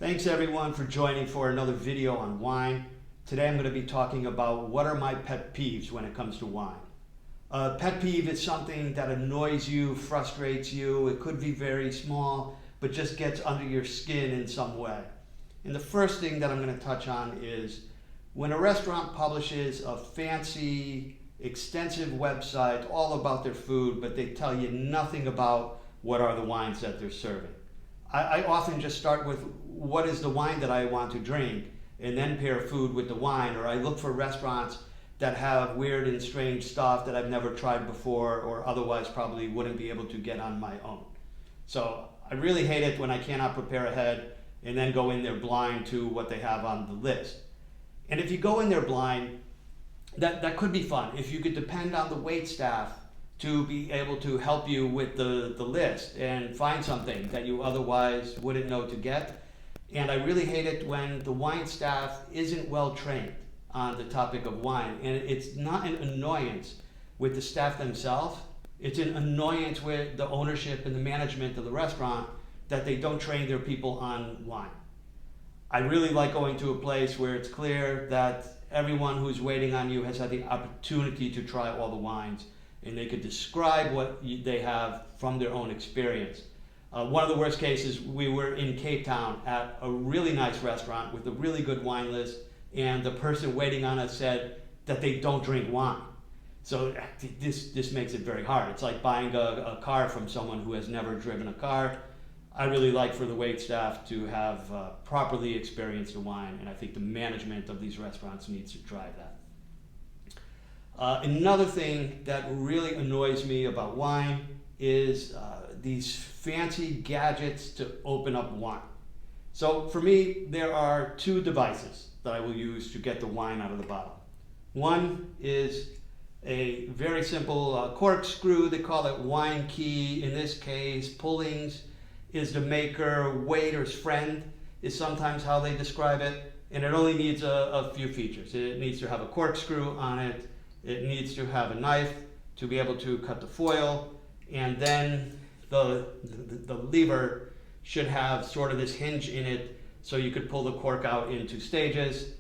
Thanks everyone for joining for another video on wine. Today I'm going to be talking about what are my pet peeves when it comes to wine. Pet peeve is something that annoys you, frustrates you. It could be very small, but just gets under your skin in some way. And the first thing that I'm going to touch on is when a restaurant publishes a fancy, extensive website all about their food, but they tell you nothing about what are the wines that they're serving. I often just start with what is the wine that I want to drink and then pair food with the wine, or I look for restaurants that have weird and strange stuff that I've never tried before or otherwise probably wouldn't be able to get on my own. So I really hate it when I cannot prepare ahead and then go in there blind to what they have on the list. And if you go in there blind, that could be fun. If you could depend on the wait staff to be able to help you with the list and find something that you otherwise wouldn't know to get. And I really hate it when the wine staff isn't well trained on the topic of wine. And it's not an annoyance with the staff themselves. It's an annoyance with the ownership and the management of the restaurant that they don't train their people on wine. I really like going to a place where it's clear that everyone who's waiting on you has had the opportunity to try all the wines and they could describe what they have from their own experience. One of the worst cases, we were in Cape Town at a really nice restaurant with a really good wine list, and the person waiting on us said that they don't drink wine. So this makes it very hard. It's like buying a car from someone who has never driven a car. I really like for the wait staff to have properly experienced the wine, and I think the management of these restaurants needs to drive that. Another thing that really annoys me about wine is these fancy gadgets to open up wine. So for me, there are two devices that I will use to get the wine out of the bottle. One is a very simple corkscrew. They call it wine key. In this case, pullings is the maker, waiter's friend is sometimes how they describe it. And it only needs a few features. It needs to have a corkscrew on it. It needs to have a knife to be able to cut the foil, and then the lever should have sort of this hinge in it so you could pull the cork out in two stages.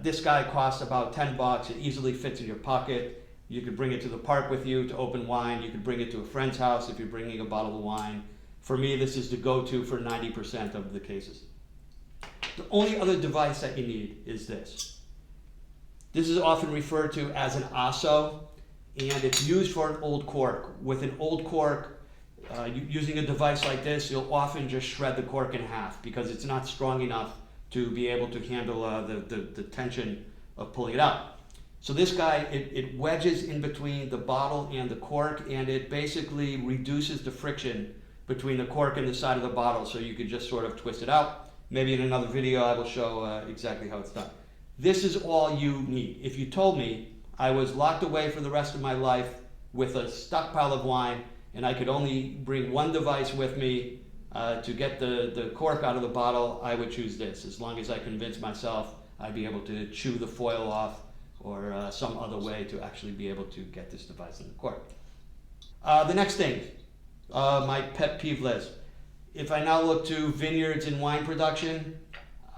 This guy costs about 10 bucks. It easily fits in your pocket. You could bring it to the park with you to open wine. You could bring it to a friend's house if you're bringing a bottle of wine. For me, this is the go-to for 90% of the cases. The only other device that you need is this. This is often referred to as an asso, and it's used for an old cork. With an old cork, using a device like this, you'll often just shred the cork in half because it's not strong enough to be able to handle the tension of pulling it out. So this guy, it wedges in between the bottle and the cork, and it basically reduces the friction between the cork and the side of the bottle, so you could just sort of twist it out. Maybe in another video I will show exactly how it's done. This is all you need. If you told me I was locked away for the rest of my life with a stockpile of wine and I could only bring one device with me to get the cork out of the bottle, I would choose this, as long as I convince myself I'd be able to chew the foil off or some other way to actually be able to get this device in the cork. The next thing, my pet peeve list. If I now look to vineyards and wine production,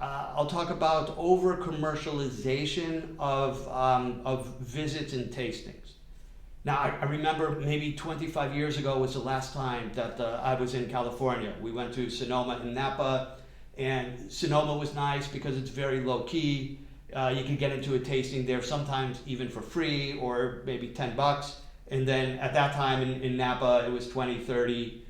I'll talk about over-commercialization of visits and tastings. Now, I remember maybe 25 years ago was the last time that I was in California. We went to Sonoma and Napa, and Sonoma was nice because it's very low-key. You can get into a tasting there sometimes even for free or maybe 10 bucks. And then at that time in Napa, it was 20, 30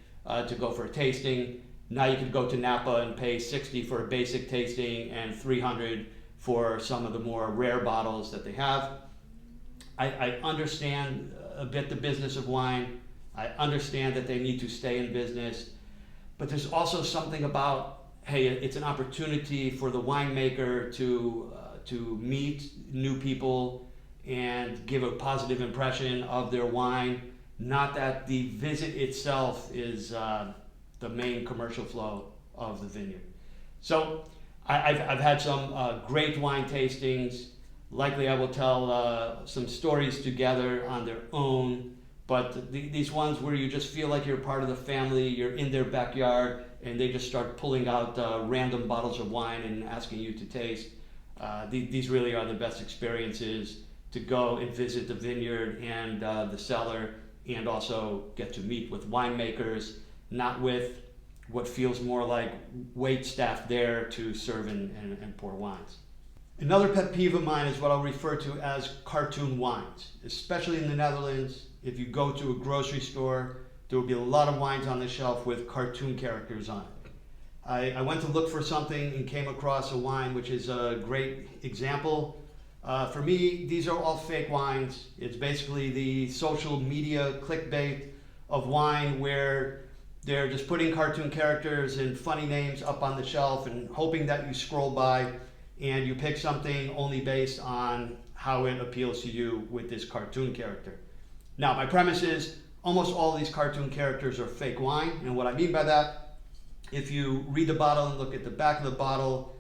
to go for a tasting. Now you can go to Napa and pay 60 for a basic tasting and 300 for some of the more rare bottles that they have. I understand a bit the business of wine. I understand that they need to stay in business. But there's also something about, hey, it's an opportunity for the winemaker to meet new people and give a positive impression of their wine. Not that the visit itself is the main commercial flow of the vineyard. So I've had some great wine tastings. Likely I will tell some stories together on their own, But these ones where you just feel like you're part of the family, you're in their backyard, and they just start pulling out random bottles of wine and asking you to taste. These really are the best experiences to go and visit the vineyard and the cellar, and also get to meet with winemakers, not with what feels more like wait staff there to serve and pour wines. Another pet peeve of mine is what I'll refer to as cartoon wines, especially in the Netherlands. If you go to a grocery store, there will be a lot of wines on the shelf with cartoon characters on it. I went to look for something and came across a wine which is a great example. For me, these are all fake wines. It's basically the social media clickbait of wine where they're just putting cartoon characters and funny names up on the shelf and hoping that you scroll by and you pick something only based on how it appeals to you with this cartoon character. Now, my premise is almost all of these cartoon characters are fake wine, and what I mean by that, if you read the bottle and look at the back of the bottle,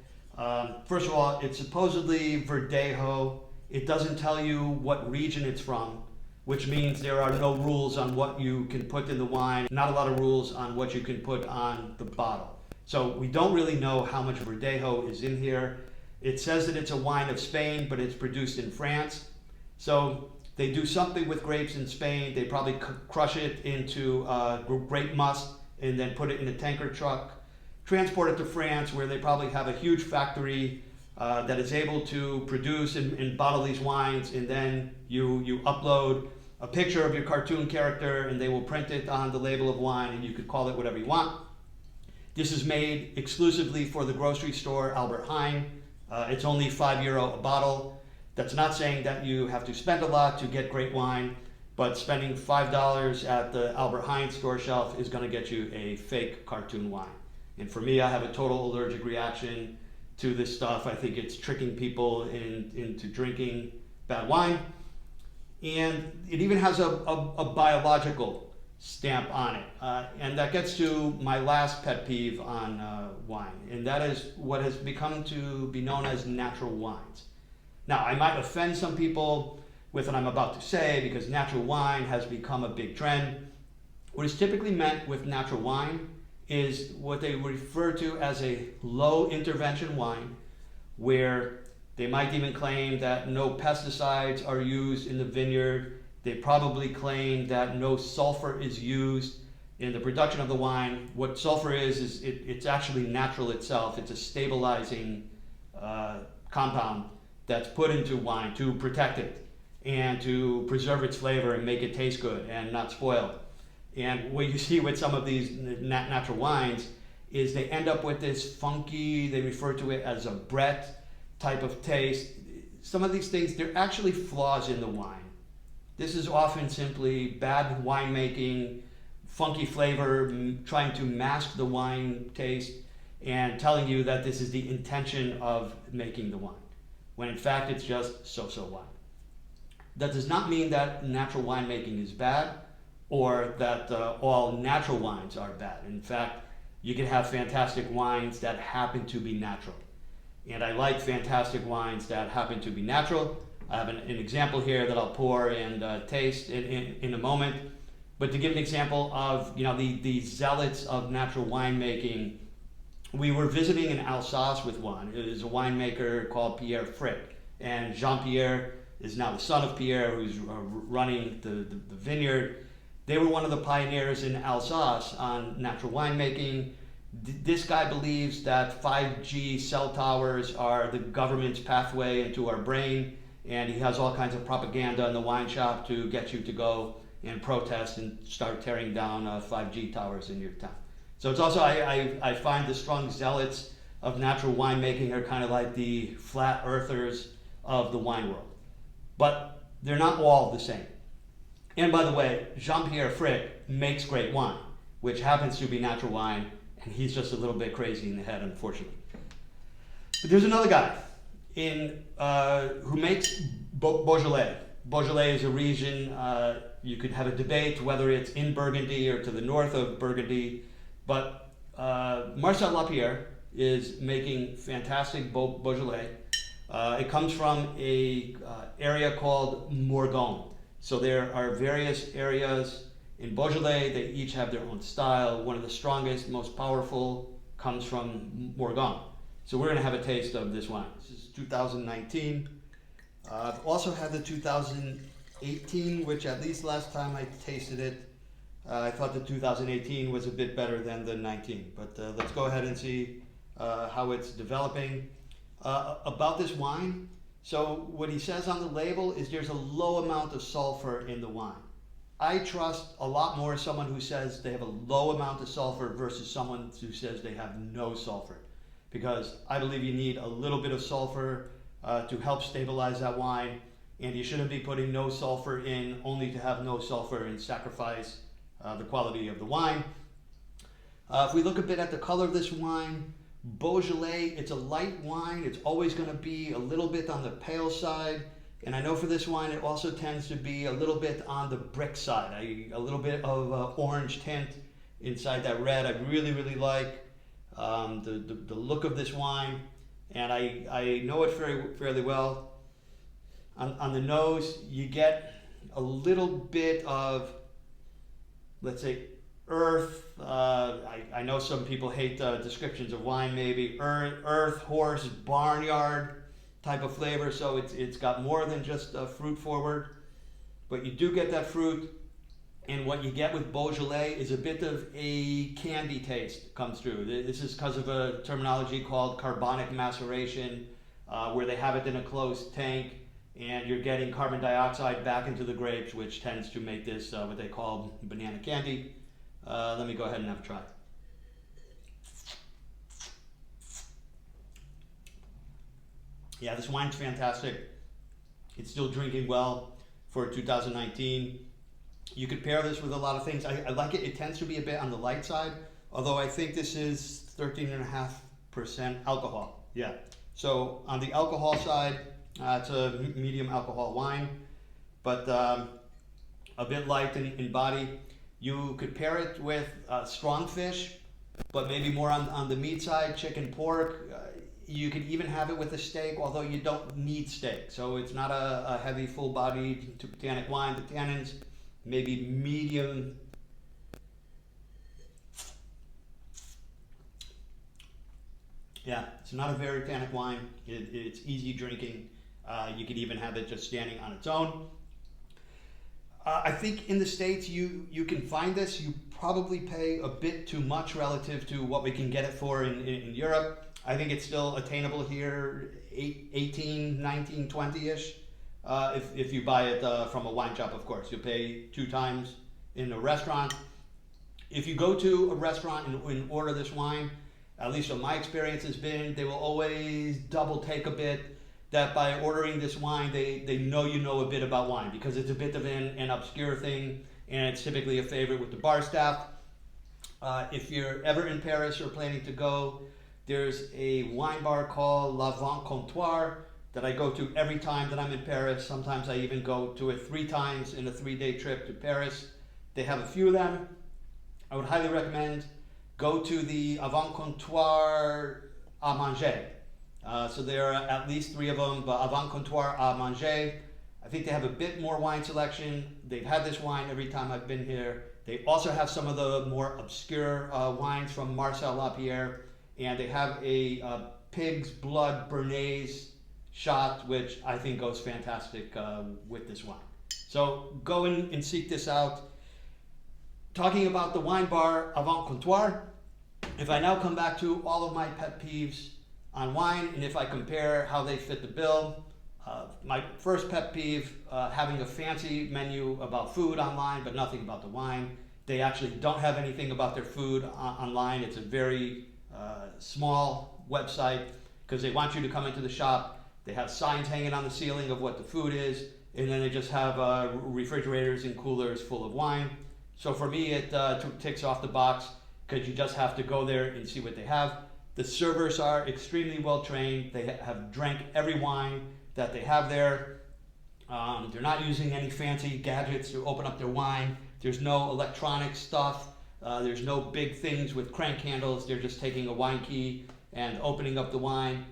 first of all, it's supposedly Verdejo. It doesn't tell you what region it's from, which means there are no rules on what you can put in the wine, not a lot of rules on what you can put on the bottle. So we don't really know how much Verdejo is in here. It says that it's a wine of Spain, but it's produced in France. So they do something with grapes in Spain. They probably crush it into grape must and then put it in a tanker truck, transport it to France, where they probably have a huge factory that is able to produce and bottle these wines, and then you upload a picture of your cartoon character and they will print it on the label of wine, and you could call it whatever you want. This is made exclusively for the grocery store Albert Heijn. It's only €5 a bottle. That's not saying that you have to spend a lot to get great wine, but spending $5 at the Albert Heijn store shelf is going to get you a fake cartoon wine. And for me, I have a total allergic reaction to this stuff. I think it's tricking people into drinking bad wine. And it even has a biological stamp on it. And that gets to my last pet peeve on wine, and that is what has become to be known as natural wines. Now, I might offend some people with what I'm about to say because natural wine has become a big trend. What is typically meant with natural wine is what they refer to as a low intervention wine, where they might even claim that no pesticides are used in the vineyard. They probably claim that no sulfur is used in the production of the wine. What sulfur is it's actually natural itself. It's a stabilizing compound that's put into wine to protect it and to preserve its flavor and make it taste good and not spoil. And what you see with some of these natural wines is they end up with this funky, they refer to it as a Brett type of taste. Some of these things, they're actually flaws in the wine. This is often simply bad winemaking, funky flavor, trying to mask the wine taste and telling you that this is the intention of making the wine, when in fact it's just so-so wine. That does not mean that natural winemaking is bad or that all natural wines are bad. In fact, you can have fantastic wines that happen to be natural. And I like fantastic wines that happen to be natural. I have an example here that I'll pour and taste in a moment. But to give an example of the zealots of natural winemaking, we were visiting in Alsace with one. It is a winemaker called Pierre Frick. And Jean-Pierre is now the son of Pierre, who's running the vineyard. They were one of the pioneers in Alsace on natural winemaking. This guy believes that 5G cell towers are the government's pathway into our brain, and he has all kinds of propaganda in the wine shop to get you to go and protest and start tearing down 5G towers in your town. So it's also, I find the strong zealots of natural winemaking are kind of like the flat earthers of the wine world. But they're not all the same. And by the way, Jean-Pierre Frick makes great wine, which happens to be natural wine, and he's just a little bit crazy in the head, unfortunately. But there's another guy who makes Beaujolais. Beaujolais is a region, you could have a debate whether it's in Burgundy or to the north of Burgundy, but Marcel Lapierre is making fantastic Beaujolais. It comes from a area called Morgon. So there are various areas in Beaujolais. They each have their own style. One of the strongest, most powerful comes from Morgon. So we're going to have a taste of this wine. This is 2019. I've also had the 2018, which at least last time I tasted it, I thought the 2018 was a bit better than the 19. But let's go ahead and see how it's developing. About this wine, so what he says on the label is there's a low amount of sulfur in the wine. I trust a lot more someone who says they have a low amount of sulfur versus someone who says they have no sulfur. Because I believe you need a little bit of sulfur to help stabilize that wine, and you shouldn't be putting no sulfur in only to have no sulfur and sacrifice the quality of the wine. If we look a bit at the color of this wine, Beaujolais, it's a light wine. It's always going to be a little bit on the pale side. And I know for this wine, it also tends to be a little bit on the brick side. A little bit of orange tint inside that red. I really, really like the look of this wine. And I know it fairly well. On the nose, you get a little bit of, let's say, earth. I know some people hate descriptions of wine, maybe earth, horse, barnyard type of flavor. So it's got more than just fruit forward, but you do get that fruit. And what you get with Beaujolais is a bit of a candy taste comes through. This is because of a terminology called carbonic maceration, where they have it in a closed tank, and you're getting carbon dioxide back into the grapes, which tends to make this what they call banana candy. Let me go ahead and have a try. Yeah, this wine's fantastic. It's still drinking well for 2019. You could pair this with a lot of things. I like it. It tends to be a bit on the light side, although I think this is 13.5% alcohol. Yeah. So on the alcohol side, it's a medium alcohol wine, but a bit light in body. You could pair it with strong fish, but maybe more on the meat side, chicken, pork. You could even have it with a steak, although you don't need steak. So it's not a heavy, full-bodied tannic wine. The tannins, maybe medium. Yeah, it's not a very tannic wine. It's easy drinking. You could even have it just standing on its own. I think in the States you can find this. You probably pay a bit too much relative to what we can get it for in Europe. I think it's still attainable here, 18, 19, 20-ish. If you buy it from a wine shop, of course. You'll pay 2 times in a restaurant. If you go to a restaurant and order this wine, at least what my experience has been, they will always double take a bit. That by ordering this wine, they know you know a bit about wine, because it's a bit of an obscure thing, and it's typically a favorite with the bar staff. If you're ever in Paris or planning to go, there's a wine bar called La Vente Comptoir that I go to every time that I'm in Paris. Sometimes I even go to it 3 times in a 3-day trip to Paris. They have a few of them. I would highly recommend go to the Avant Comptoir à Manger. So there are at least 3 of them, but Avant Comptoir à Manger, I think they have a bit more wine selection. They've had this wine every time I've been here. They also have some of the more obscure wines from Marcel Lapierre, and they have a pig's blood Bernays shot, which I think goes fantastic with this wine. So go in and seek this out. Talking about the wine bar Avant Comptoir, if I now come back to all of my pet peeves on wine, and if I compare how they fit the bill, my first pet peeve, having a fancy menu about food online, but nothing about the wine. They actually don't have anything about their food online. It's a very small website, because they want you to come into the shop. They have signs hanging on the ceiling of what the food is, and then they just have refrigerators and coolers full of wine. So for me, it ticks off the box, because you just have to go there and see what they have. The servers are extremely well trained. They have drank every wine that they have there. They're not using any fancy gadgets to open up their wine. There's no electronic stuff. There's no big things with crank handles. They're just taking a wine key and opening up the wine.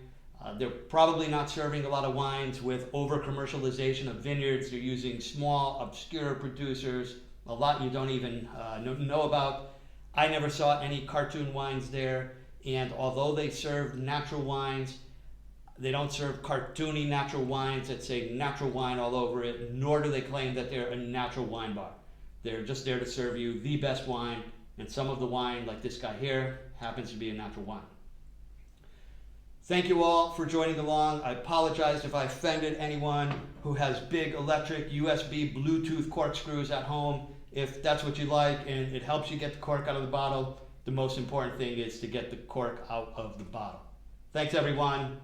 They're probably not serving a lot of wines with over-commercialization of vineyards. They're using small, obscure producers, a lot you don't even know about. I never saw any cartoon wines there, and although they serve natural wines, they don't serve cartoony natural wines that say natural wine all over it, nor do they claim that they're a natural wine bar. They're just there to serve you the best wine, and some of the wine, like this guy here, happens to be a natural wine. Thank you all for joining along. I apologize if I offended anyone who has big electric USB Bluetooth corkscrews at home. If that's what you like and it helps you get the cork out of the bottle, the most important thing is to get the cork out of the bottle. Thanks everyone.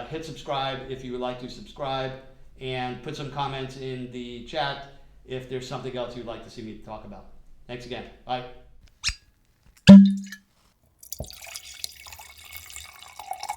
Hit subscribe if you would like to subscribe, and put some comments in the chat if there's something else you'd like to see me talk about. Thanks again. Bye.